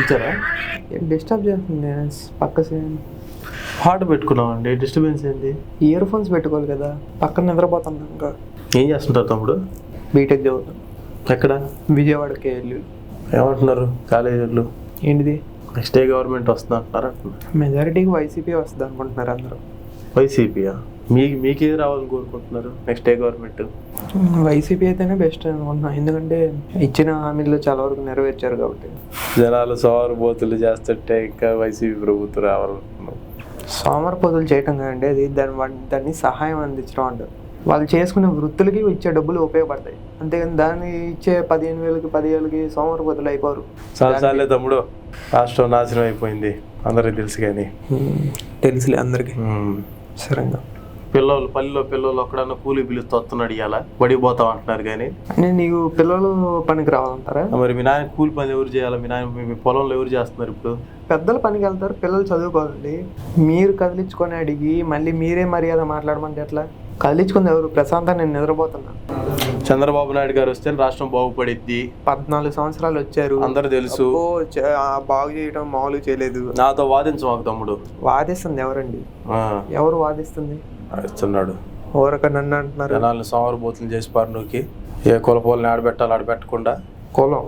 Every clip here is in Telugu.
ఇచ్చారా? డిస్టర్బ్ చేస్తుంది పక్క హార్ట్ పెట్టుకున్నామండి, డిస్టర్బెన్స్ ఏంటి? ఇయర్ ఫోన్స్ పెట్టుకోవాలి కదా, పక్కన నిద్రపోతున్నా. ఇంకా ఏం చేస్తుంటారు తమ్ముడు? బీటెక్ చదువుతాం. ఎక్కడ? విజయవాడకి వెళ్ళి. ఏమంటున్నారు కాలేజీలు? ఏంటిది? నెక్స్ట్ డే గవర్నమెంట్ వస్తుంది అంటున్నారు. మెజారిటీకి వైసీపీ వస్తుంది అనుకుంటున్నారు అందరూ. వైసీపీయా? మీకేది రావాలని కోరుకుంటున్నారు నెక్స్ట్ డే గవర్నమెంట్? వైసీపీ అయితేనే బెస్ట్ అనుకుంటున్నాను, ఎందుకంటే ఇచ్చిన హామీలు చాలా వరకు నెరవేర్చారు కాబట్టి. జనాలు సోమరిపోతులు చేస్తుంటే ఇంకా వైసీపీ ప్రభుత్వం రావాలనుకున్నాం. సోమరిపోతులు చేయటం కదండి, అది దాన్ని సహాయం అందించడం అంటారు. వాళ్ళు చేసుకునే వృత్తులకి ఇచ్చే డబ్బులు ఉపయోగపడతాయి, అంతేగాని దాన్ని ఇచ్చే 15,000కి 10,000కి సోమరిపోతులు అయిపోరు. చాలే తమ్ముడు, రాష్ట్రం నాశనం అయిపోయింది అందరికి తెలుసు. కానీ తెలుసులే అందరికి. సరేగా పిల్లలు పల్లెలో పిల్లలు ఒక్కడన్నా కూలి పిలుస్తూ వస్తున్నాడు, ఇవాళ బడికి పోతాం అంటున్నారు. కానీ అంటే నీకు పిల్లలు పనికి రావాలంటారా? మరి మీ నాయన కూలి పని ఎవరు చేయాలి? మీ నాయన మీ పొలంలో ఎవరు చేస్తున్నారు ఇప్పుడు? పెద్దలు పనికి వెళ్తారు, పిల్లలు చదువుకోవాలండి. మీరు కదిలించుకొని అడిగి మళ్ళీ మీరే మర్యాద మాట్లాడమంటే ఎట్లా? కదిలించుకుంది ఎవరు? ప్రశాంతంగా నేను నిద్రపోతున్నా. చంద్రబాబు నాయుడు గారు వస్తే రాష్ట్రం బాగుపడిద్ది. 14 సంవత్సరాలు వచ్చారు, అందరు తెలుసు. బాగు చేయడం మామూలుగా చేయలేదు. నాతో వాదించమాకు తమ్ముడు. వాదిస్తుంది ఎవరండి? ఎవరు వాదిస్తుంది? ఇస్తున్నాడు ఓరక నన్ను అంటున్నారు. జనాలను సోమరిపోతులు చేసి పార్నుకి ఏ కులపోలని ఆడబెట్టాలి ఆడబెట్టకుండా. కులం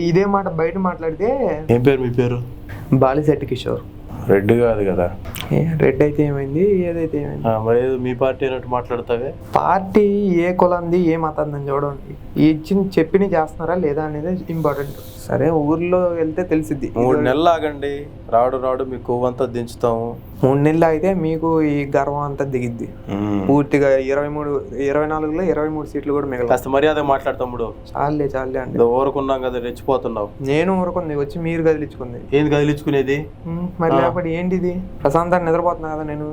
ఇదే మాట బయట మాట్లాడితే. ఏం పేరు మీ పేరు? బాలిశెట్టి కిషోర్. రెడ్డి కాదు కదా? రెడ్ అయితే ఏమైంది, ఏదైతే ఏమైంది. మరి ఏదో మీ పార్టీ అన్నట్టు మాట్లాడతావే. పార్టీ ఏ కులంది ఏ మతంది చూడండి, చెప్పిన చేస్తున్నారా లేదా అనేది ఇంపార్టెంట్. సరే ఊర్లో వెళ్తే తెలిసిద్ది. 3 నెలలు ఆగండి, రాడు మీకు కొవ్వంతా దించుతాము. 3 నెలలు అయితే మీకు ఈ గర్వం అంతా దిగిద్ది పూర్తిగా. 24లో 23 సీట్లు కూడా మిగతా. కాస్త మర్యాద మాట్లాడతాముడు. చాలే అండి, ఊరుకున్నాం కదా, రెచ్చిపోతున్నావు. నేను ఊరుకుంది, వచ్చి మీరు కదిలించుకుంది. ఏంది కదిలించుకునేది? మరి లేకపోతే ఏంటిది? ప్రశాంతాన్ని నిద్రపోతున్నా కదా నేను.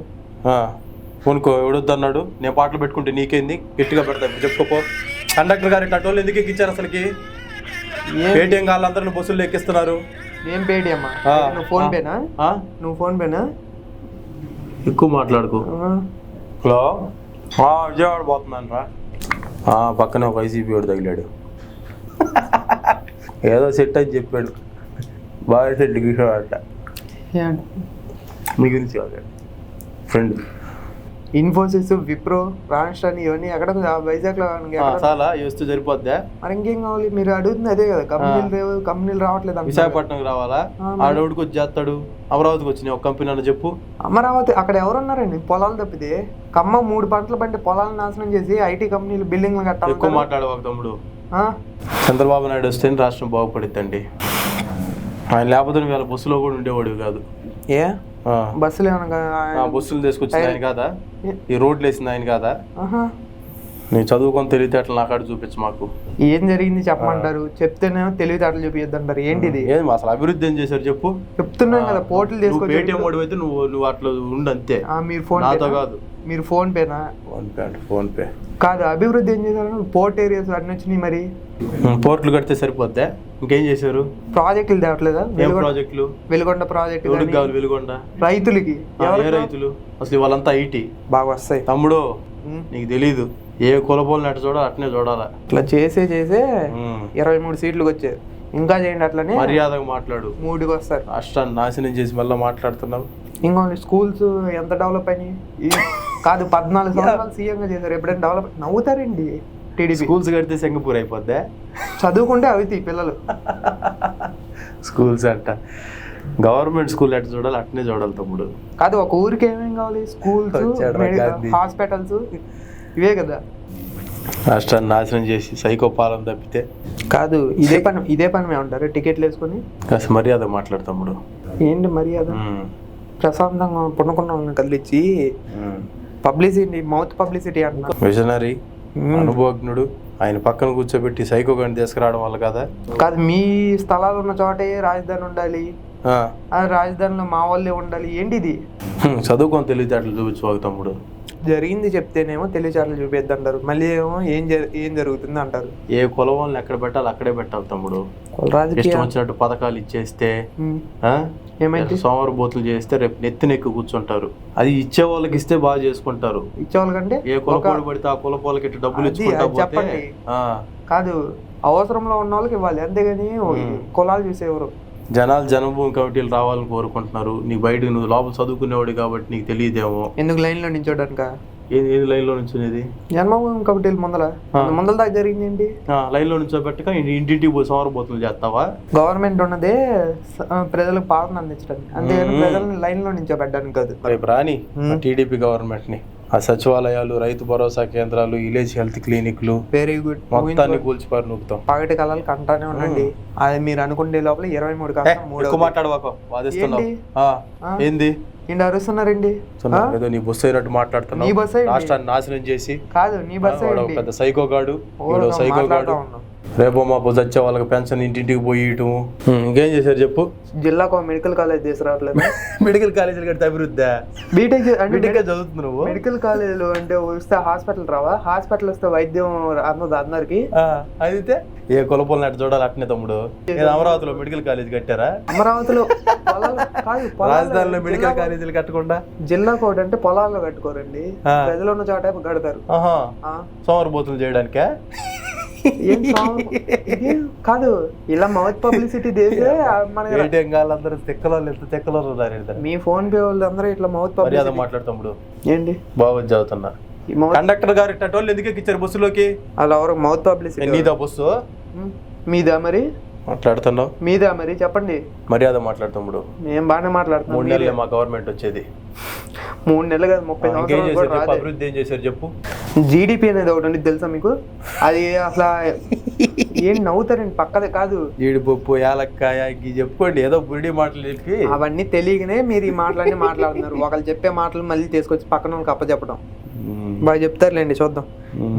కొనుక్కో, ఎవడొద్దు అన్నాడు? నేను పాటలు పెట్టుకుంటే నీకేంది? గట్టిగా పెడతాను చెప్పుకోపో. కండక్టర్ గారు ఇట్లా టోళ్ళు ఎందుకు ఎక్కించారు అసలుకి? పేటీఎం వాళ్ళందరూ బస్సులు ఎక్కిస్తున్నారు. ఏం పేటీఎమ్మా? నువ్వు ఫోన్ పేనా? నువ్వు ఫోన్ పేనా? ఎక్కువ మాట్లాడుకో. హలో, విజయవాడ పోతున్నాను రా. పక్కనే ఒక వైసీపీ వాడు తగిలాడు. ఏదో సెట్ అని చెప్పాడు. బాగా సెట్ గీసాడట. మీ గురించి కాదు, ఫ్రెండ్. ఇన్ఫోసిస్, విప్రో, రాష్ట్రాన్ని ఇవన్నీ ఎక్కడ వైజాగ్ లో చాలా వస్తూ సరిపోద్దా? మరి ఇంకేం కావాలి? మీరు అడుగుతుంది అదే కదా. కంపెనీలు రావట్లేదు. విశాఖపట్నం రావాలా? ఆడవుడికి వచ్చి చేస్తాడు. అమరావతికి వచ్చినాయి ఒక కంపెనీ అని చెప్పు. అమరావతి అక్కడ ఎవరున్నారండి? పొలాలు తప్పితే ఖమ్మం 3 పంటలు పండి పొలాలను నాశనం చేసి ఐటీ కంపెనీలు బిల్డింగ్లు కట్టాలి. ఎక్కువ మాట్లాడవాక తమ్ముడు. చంద్రబాబు నాయుడు వస్తే రాష్ట్రం బాగుపడిద్దండి. ఆయన లేకపోతే వీళ్ళ బస్సులో కూడా ఉండేవాడు కాదు. ఏ బస్సులు బస్సులు తీసుకొచ్చింది ఆయన కాదా? ఈ రోడ్లు వేసింది ఆయన కాదా? నేను చదువుకొని తెలివితేటలు నాకాడు చూపించు మాకు. ఏం జరిగింది చెప్పమంటారు? చెప్తేనేమో తెలివితేటలు చూపించద్దంటారు. ఏంటిది? అసలు అభివృద్ధి ఏం చేశారు చెప్పు. చెప్తున్నాం కదా, పోర్టులు తీసుకొచ్చి. పేటీఎం వాడు అయితే నువ్వు అట్లా ఉండు అంతే. మీరు ఫోన్ నాతో కాదు. మీరు ఫోన్ పేనా? ఫోన్ పే కాదు. అభివృద్ధి ఏం చేశారు? పోర్ట్ ఏరియాస్ అన్ని వచ్చినాయి. మరి పోర్టులు కడితే సరిపోద్దా? ఇంకేం చేశారు? ప్రాజెక్టులు తేవట్లేదా? ప్రాజెక్టులు. వెలుగొండ ప్రాజెక్టు కావాలి. వెలుగొండ రైతులకి. ఏ రైతులు? అసలు వాళ్ళంతా ఐటీ. బాగా వస్తాయి తమ్ముడు, నీకు తెలీదు. ఏ కులపోలని అటు చూడాలి, అట్నే చూడాలి. ఇట్లా చేసే 23 సీట్లకు వచ్చారు. ఇంకా చేయండి అట్లనే. మర్యాదగా మాట్లాడు. 3కి వస్తారు. రాష్ట్రాన్ని నాశనం చేసి మళ్ళీ మాట్లాడుతున్నావు. ఇంకా స్కూల్స్ ఎంత డెవలప్ అయినాయి? కాదు, 14 సంవత్సరాలు సీఎంగా చేశారు. ఎప్పుడైనా డెవలప్? నవ్వుతారండి. టీడీపీ స్కూల్స్ కడితే సింగపూర్ అయిపోద్దా? చదువుకుంటే అవుతాయి పిల్లలు. స్కూల్స్ అంట, గవర్నమెంట్ స్కూల్ అట్లా చూడాలి, అట్నే చూడాలి తమ్ముడు. కాదు, ఒక ఊరికి ఏమేం కావాలి? స్కూల్స్, హాస్పిటల్స్, ఇవే కదా. రాష్ట్రాన్ని నాశనం చేసి సైకో పాలన తప్పితే కాదు. ఇదే పని మేము ఉంటారు టికెట్లు వేసుకొని. కాస్త మర్యాద మాట్లాడు తమ్ముడు. ఏంటి మర్యాద? ప్రశాంతంగా పుణకున్న కదిలిచ్చి పబ్లిసిటీ, మౌత్ పబ్లిసిటీ అంటున్నా. విజనరీ, అనుభవజ్ఞుడు, ఆయన పక్కన కూర్చోబెట్టి సైకో గండి తీసుకురావడం వల్ల కదా. కాదు, మీ స్థలాలు ఉన్న చోటే రాజధాని ఉండాలి, రాజధానిలో మా వాళ్ళే ఉండాలి. ఏంటిది? చదువుకొని తెలివితేటలు చూపించుకోక తమ్ముడు. జరిగింది చెప్తేనేమో తెలివిచాట్లు చూపిద్ది అంటారు, మళ్ళీ ఏమో ఏం జరుగుతుంది అంటారు. ఏ కులం వాళ్ళని ఎక్కడ పెట్టాలి అక్కడే పెట్టాలి తమ్ముడు. రాజకీయ ఇష్టం వచ్చినట్టు పథకాలు ఇచ్చేస్తే ఏమైంది సోమరబోతులు చేస్తే రేపు నెత్తినెక్కి కూర్చుంటారు. అది ఇచ్చే వాళ్ళకి ఇస్తే బాగా చేసుకుంటారు. ఇచ్చేవాళ్ళకంటే ఏ కులపోడు పడితే ఆ కులపోలకి ఇట్లా డబ్బులు ఇచ్చుకుంటా పోతే చెప్పండి. కాదు, అవసరంలో ఉన్న వాళ్ళకి ఇవ్వాలి, అంతేగాని కులాలు చూసేవారు. జనాలు జనభూమి కమిటీలు రావాలని కోరుకుంటున్నారు. నీకు బయటకు నువ్వు లోపల చదువుకునేవాడు కాబట్టి నీకు తెలియదేమో. ఎందుకు లైన్లో నించోడానిక? ఏది లైన్లో నుంచునేది? జన్మభూమి కమిటీలు ముందల దాకా జరిగింది ఏంటి? లైన్లో నుంచోబెట్టక ఇంటింటికి పోయి సోమరబోతులు చేస్తావా? గవర్నమెంట్ ఉన్నదే ప్రజలకు పాలన అందించడానికి, అంతేగాని ప్రజల్ని లైన్లో నించోబెట్టడానికి కాదు. రేపు రాని టీడీపీ గవర్నమెంట్ ని ఆ సచివాలయాలు, రైతు భరోసా కేంద్రాలు, విలేజ్ హెల్త్ క్లినిక్లు వెరీ గుడ్ మొత్తాన్ని కూల్చిపారు నూకుతాం. పగటి కళలు కంటానే ఉండండి. అది మీరు అనుకునే లోపల 23 మాట్లాడవాకో వాదిస్తున్నావు ఏంది? ఏంటి అరుస్తున్నారండి? ఏదో నీ బస్సు అయినట్టు మాట్లాడుతున్నావు. రాష్ట్రాన్ని నాశనం చేసి కాదు, నీ బస్సు పెద్ద సైకోగాడు. రేపు మా వచ్చే వాళ్ళకి పెన్షన్ ఇంటింటికి పోయి ఇయటం. ఇంకేం చేశారు చెప్పు? జిల్లాకు మెడికల్ కాలేజ్ తీసుకురావట్లేదు. మెడికల్ కాలేజీలు కడితే అభివృద్ధి? బీటెక్ చదువుతున్నావు నువ్వు. మెడికల్ కాలేజీలు అంటే వస్తే హాస్పిటల్ రావా? హాస్పిటల్ వస్తే వైద్యం అన్నది అందరికి. అయితే ఏ కులపోలని అట్లా చూడాలి అట్నే తమ్ముడు. అమరావతిలో మెడికల్ కాలేజ్ కట్టారా? అమరావతిలో కాదు, రాజధానిలో మెడికల్ కాలేజీలు కట్టకుండా జిల్లాకు ఒకటి అంటే పొలాల్లో కట్టుకోరండి, ప్రజలు ఉన్న చోట కడతారు. సోమరబోతులు చేయడానికే కాదు, ఇలా మౌత్ పబ్లిసిటీ చేస్తే అందరూ తెక్కలు ఎంత తెక్కలు ఉన్నారు. మీ ఫోన్ పే వాళ్ళు అందరూ ఇట్లా మౌత్ పబ్లిసిటీ మాట్లాడుతాడు. ఏంటి బాగా చదువుతున్నా. కండక్టర్ గారు ఇట్టోళ్ళు ఎందుకు ఎక్కించారు బస్సులోకి? అలా ఎవరు మౌత్ పబ్లిసిటీ? నీదా బస్సు? మీదా మరి? మాట్లాడుతున్నావు మీదా మరి? చెప్పండి. మర్యాద మాట్లాడుతాడు. మేము బాగానే మాట్లాడుతున్నాం. 3 నెలలు మా గవర్నమెంట్ వచ్చేది. 3 నెలలు కాదు, 30 సంవత్సరాలు. అభివృద్ధి ఏం చేశారు చెప్పు? జీడిపి అనేది ఒకటి ఉంది తెలుసా మీకు? అది అసలు ఏం నవ్వుతారండి, పక్కదే కాదు. జీడిపప్పు, యాలక్కాయ చెప్పుకోండి, ఏదో బుడి మాటలు చెప్పి అవన్నీ తెలియకనే మీరు ఈ మాటలన్నీ మాట్లాడుతున్నారు. ఒకళ్ళు చెప్పే మాటలు మళ్ళీ తీసుకొచ్చి పక్కన వాళ్ళకి అప్పచెప్పడం బాగా చెప్తారులేండి, చూద్దాం.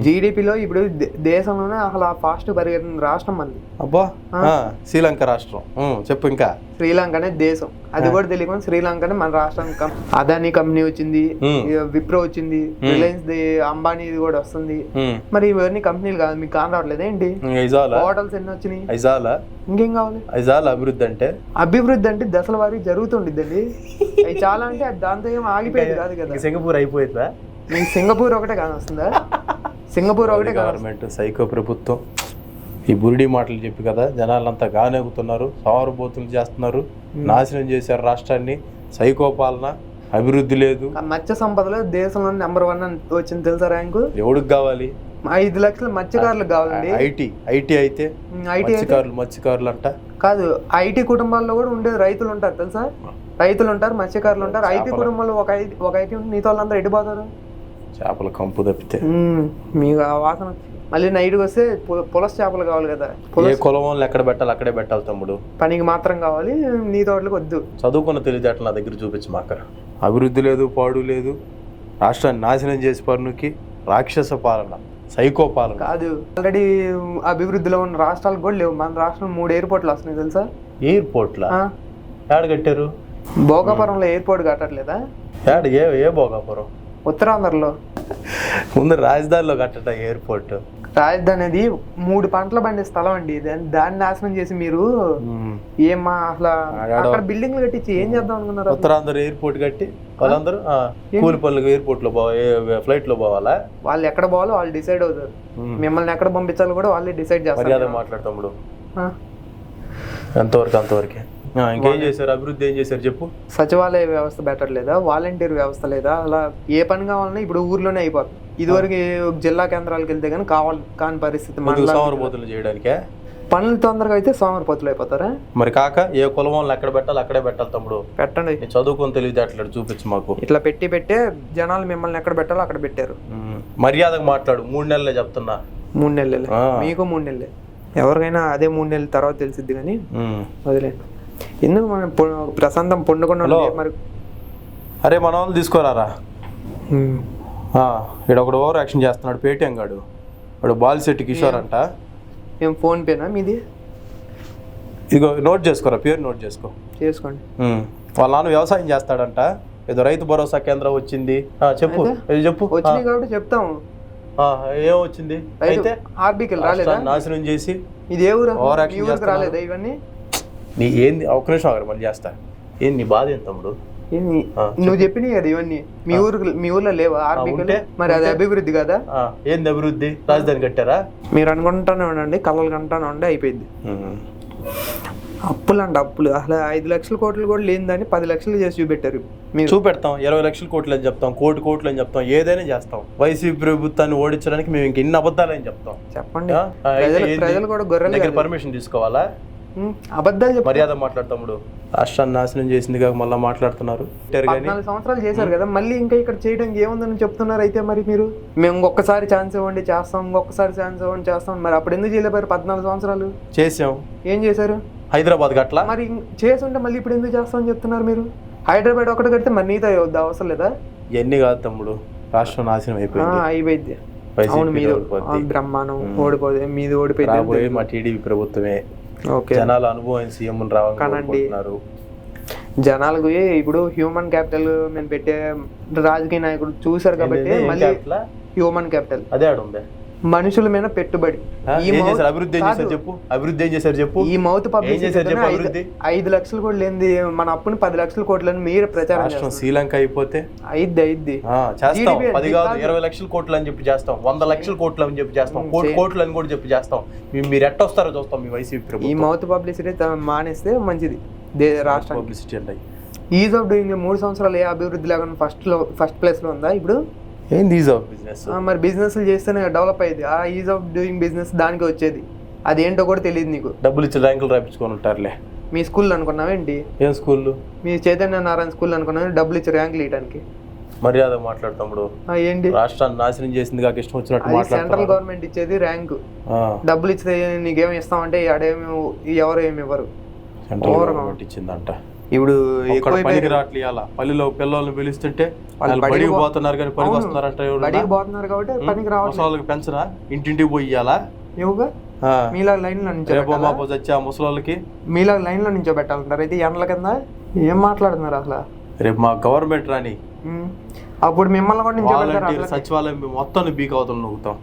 జీడిపిలో ఇప్పుడు దేశంలోనే అసలు ఫాస్ట్ పరిగెత్తిన రాష్ట్రం మంది. అబ్బా, శ్రీలంక రాష్ట్రం. చెప్పు ఇంకా. శ్రీలంకనే దేశం, అది కూడా తెలియకుండా శ్రీలంకనే మన రాష్ట్రానికి. అదానీ కంపెనీ వచ్చింది, విప్రో వచ్చింది, రిలయన్స్ అంబానీ కూడా వస్తుంది. మరి ఇవన్నీ కంపెనీలు కాదు, మీకు కాని రావట్లేదు ఏంటి? హోటల్స్ ఎన్ని వచ్చినాయి? ఇంకేం కావాలి? అభివృద్ధి అంటే దశల వారికి జరుగుతుండిద్దండి. అవి చాలా అంటే దాంతో ఏం ఆగిపోయేది కాదు కదా. సింగపూర్ అయిపోయిందా? మీకు సింగపూర్ ఒకటే కాదు వస్తుందా? సింగపూర్ ఒకటే గవర్నమెంట్ సైకో ప్రభుత్వం. ఈ బురిడి మాటలు చెప్పి కదా జనాలంతా గానెగుతున్నారు, సోమరబోతులు చేస్తున్నారు, నాశనం చేశారు రాష్ట్రాన్ని. సైకో పాలన, అభివృద్ధి లేదు. మత్స్య సంపదలో దేశంలో #1 వచ్చింది తెలుసా ర్యాంకు? ఎవరికి కావాలి? 5 లక్షల మత్స్యకారులకు కావాలండి. ఐటీ అయితే మత్స్యకారులు అంట కాదు, ఐటీ కుటుంబాల్లో కూడా ఉండేది రైతులు ఉంటారు తెలుసా? రైతులు ఉంటారు, మత్స్యకారులు ఉంటారు. ఐటీ కుటుంబంలో ఒక ఐటీ ఉంటే నీతో వాళ్ళందరూ ఎడిపోతారు. చేపల కంపు తప్పితే మీకు ఆ వాసన. మళ్ళీ నైట్కి వస్తే పులస చేపలు కావాలి కదా. ఏ కులం వాళ్ళు ఎక్కడ పెట్టాలి అక్కడే పెట్టాలి తమ్ముడు. పనికి మాత్రం కావాలి, నీ తోటలకు వద్దు. చదువుకున్న తెలివితేటలు నా దగ్గర చూపించి మాక. అభివృద్ధి లేదు, పాడు లేదు, రాష్ట్రాన్ని నాశనం చేసి పర్నుకి రాక్షస పాలన, సైకో పాలన. కాదు, ఆల్రెడీ అభివృద్ధిలో ఉన్న రాష్ట్రాలకు కూడా లేవు. మన రాష్ట్రం 3 ఎయిర్పోర్ట్లు వస్తున్నాయి తెలుసా? ఎయిర్పోర్ట్లా? ఏడ కట్టారు? భోగాపురంలో ఎయిర్పోర్ట్ కట్టట్లేదా? ఏ భోగాపురం? ఉత్తరాంధ్రలో. ముందు రాజధానిలో కట్టట ఎయిర్పోర్ట్. రాజధాని అది 3 పంటలు పండే స్థలం అండి. దాన్ని నాశనం చేసి మీరు ఏమా అసలు అక్కడ బిల్డింగ్లు కట్టించి ఏం చేద్దాం అనుకున్నారు? ఉత్తరాంధ్ర ఎయిర్పోర్ట్ కట్టి వాళ్ళందరూ కూలి పనులకు ఎయిర్పోర్ట్ లో ఫ్లైట్ లో పోవాలా? వాళ్ళు ఎక్కడ పోవాలో వాళ్ళు డిసైడ్ అవుతారు. మిమ్మల్ని ఎక్కడ పంపించాలో కూడా వాళ్ళే డిసైడ్ చేస్తారు. మర్యాద మాట్లాడతాడు. ఎంతవరకు అంతవరకే. ఇంకేం చేశారు? అభివృద్ధి ఏం చేశారు చెప్పు? సచివాలయ వ్యవస్థ బెటర్ లేదా? వాలంటీర్ వ్యవస్థ లేదా? అలా ఏ పని కావాలన్నా ఇప్పుడు ఊర్లోనే అయిపోతుంది. ఇదివరకు జిల్లా కేంద్రాలకు వెళ్తే కానీ కాని పరిస్థితి. సోమరబోతులు చేయడానికే పనులు తొందరగా అయితే సోమరపోతులు అయిపోతారా? మరి కాక ఏ కులం వాళ్ళు ఎక్కడ పెట్టాలి అక్కడే పెట్టాలి తమ్ముడు. పెట్టండి, చదువుకొని తెలివితేటలు చూపించు మాకు. ఇట్లా పెట్టే జనాలు మిమ్మల్ని ఎక్కడ పెట్టాలో అక్కడ పెట్టారు. మర్యాదగా మాట్లాడు. 3 నెలలే చెప్తున్నా. 3 నెలలే మీకు? 3 నెలలే ఎవరికైనా అదే 3 నెలల తర్వాత తెలిసిద్ది కానీ వదిలేండి. ఎందుకు మనం ప్రశాంతం పండుకున్నా మరి. అరే మన వాళ్ళు తీసుకోరారా? ఇక్కడ ఒకడు ఓవర్ యాక్షన్ చేస్తున్నాడు, పేటీఎం గాడు. వాడు బాలిశెట్టి కిషోర్ అంట. ఏం ఫోన్ పేనా మీది? ఇదిగో నోట్ చేసుకోరా, పేరు నోట్ చేసుకోండి. చేసుకోండి. వాళ్ళ నాన్న వ్యవసాయం చేస్తాడంట. ఏదో రైతు భరోసా కేంద్రం వచ్చింది చెప్పు ఏదో చెప్పు వచ్చినాయి కాబట్టి చెప్తాము. ఏం వచ్చింది అయితే ఆర్బికల్ రాలేదా? నాశనం చేసి ఇది ఏ ఊరు? మీ ఊరికి రాలేదా ఇవన్నీ? నీ ఏంది ఒక్క నిమిషం ఆగరు మళ్ళీ చేస్తా. ఏంది నీ బాధ ఏం తమ్ముడు? నువ్వు చెప్పినాయి కదా ఇవన్నీ మీ ఊర్లో లేవా ఆర్బికల్? మరి అది అభివృద్ధి కదా? ఏంది అభివృద్ధి? రాజధాని కట్టారా? మీరు అనుకుంటానే ఉండండి, కళ్ళలు కంటానే ఉండి అయిపోయింది. అప్పులు అండి అప్పులు. అసలు 5 లక్షల కోట్లు కూడా లేనిదని 10 లక్షలు చేసి చూపెట్టారు. మీరు చూపెడతాం 20 లక్షల కోట్లు అని చెప్తాం, కోట్లు అని చెప్తాం, ఏదైనా చేస్తాం. వైసీపీ ప్రభుత్వాన్ని ఓడించడానికి మేము ఇంక ఇన్ని అబద్ధాలు అని చెప్తాం. చెప్పండి. ప్రజలు కూడా గొర్రెలు పర్మిషన్ తీసుకోవాలా? అబద్ధాలు చెప్పి మర్యాద మాట్లాడతాముడు. రాష్ట్రాన్ని నాశనం చేసింది కాక మళ్ళీ మాట్లాడుతున్నారు. 14 సంవత్సరాలు చేశారు కదా, మళ్ళీ ఇంకా ఇక్కడ చేయడానికి ఏముందని చెప్తున్నారు. అయితే మరి మీరు మేము ఇంకొకసారి ఛాన్స్ ఇవ్వండి చేస్తాం, ఇంకొకసారి ఛాన్స్ ఇవ్వండి చేస్తాం. మరి అప్పుడు ఎందుకు చేయలేపారు? 14 సంవత్సరాలు చేసాం. ఏం చేశారు? హైదరాబాద్ గట్లా మరి చేసుంటే మళ్ళీ ఇప్పుడు ఎందుకు చేస్తామని చెప్తున్నారు మీరు? హైదరాబాద్ ఒకటి కడితే మరి నీతో వద్దా? అవసరం లేదా? ఇవన్నీ కాదు తమ్ముడు, రాష్ట్రం నాశనం అయిపోయింది. అవును, మీది బ్రహ్మాండం ఓడిపోతే మీది ఓడిపోయింది. మా టీడీపీ ప్రభుత్వమే జనాల అనుభవం సీఎం రావాలనుకుంటున్నారు. జనాలకు ఇప్పుడు హ్యూమన్ క్యాపిటల్ మేము పెట్టే రాజకీయ నాయకుడు చూసారు కాబట్టి మళ్ళీ హ్యూమన్ క్యాపిటల్ అదే ఆడుంది. మనుషుల మీద పెట్టుబడి. అభివృద్ధి ఏం చేశారు చెప్పు. ఈ మౌత్ పబ్లిసిటీ 5 లక్షలు కూడా లేనిది మన అప్పుని 10 లక్షల కోట్లని మీరు ప్రచారం. శ్రీలంక అయిపోతే అయిద్ది చేస్తాం. 10 కాదు 20 లక్షల కోట్లు అని చెప్పి చేస్తాం, 100 లక్షల కోట్లు అని చెప్పి చేస్తాం, కోట్లు అని కూడా చెప్పి చేస్తాం. మీరు ఎట్టొస్తారో చూస్తాం మీ వైసీపీ ప్రభుత్వం. ఈ మౌత్ పబ్లిసిటీ మానేస్తే మంచిది రాష్ట్రం. పబ్లిసిటీ అంటే ఈజ్ ఆఫ్ డూయింగ్ 3 సంవత్సరాలు ఏ అభివృద్ధి లేకుండా ఫస్ట్ ప్లేస్ లో ఉందా ఇప్పుడు? ఏంది ఈజ్ ఆఫ్ బిజినెస్? మరి బిజినెస్ చేస్తేనే డెవలప్ అయ్యేది. ఆ ఈజ్ ఆఫ్ డూయింగ్ బిజినెస్ దానికి వచ్చేది. అదేంటో కూడా తెలియదు నీకు. డబ్బులు ఇచ్చి ర్యాంకులు రాయించుకొని ఉంటారులే. మీ స్కూల్ అనుకున్నావేంటి? ఏం స్కూల్? మీ చైతన్య నారాయణ స్కూల్ అనుకున్నావు డబ్బులు ఇచ్చి ర్యాంకులు ఇవ్వడానికి. మర్యాద మాట్లాడతాడు. ఏంటి రాష్ట్రాన్ని నాశనం చేసింది కాక ఇష్టం వచ్చినట్టు మాట్లాడుతున్నారు. సెంట్రల్ గవర్నమెంట్ ఇచ్చేది ర్యాంకు. డబ్బులు ఇస్తే నీకేమి ఇస్తామంటే ఎవరు ఏమి ఇవ్వరు. సెంట్రల్ గవర్నమెంట్ ఇచ్చిందంట. ఇప్పుడు పనికి రావట్లేయాల పల్లెలో పిల్లల్ని పిలుస్తుంటే బడికి పోతున్నారు కానీ పనికి వస్తున్నారంట. బడికి పోతున్నారు కాబట్టి పనికి రావాలి. పెంచరా? ఇంటింటికి పోయి ఇవ్వాలా? ఏవుగా మీలా లైన్లో వచ్చే ముసలోళ్ళకి మీలా లైన్లో నుంచో పెట్టాలంటారు. అయితే ఎండల కింద ఏం మాట్లాడుతున్నారు అసలు? రేపు మా గవర్నమెంట్ రాని అప్పుడు మిమ్మల్ని కూడా సచివాలయం మొత్తం బీక్ అవతల నొక్కుతాం.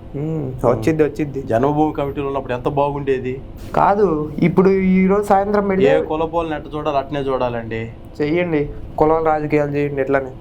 వచ్చిద్ది. జన్మభూమి కమిటీలో ఉన్నప్పుడు ఎంత బాగుండేది కాదు. ఇప్పుడు ఈ రోజు సాయంత్రం ఏ కులపోలని ఎట్ట చూడాలి అట్నే చూడాలండి. చెయ్యండి, కులాల రాజకీయాలు చేయండి ఎట్లానే.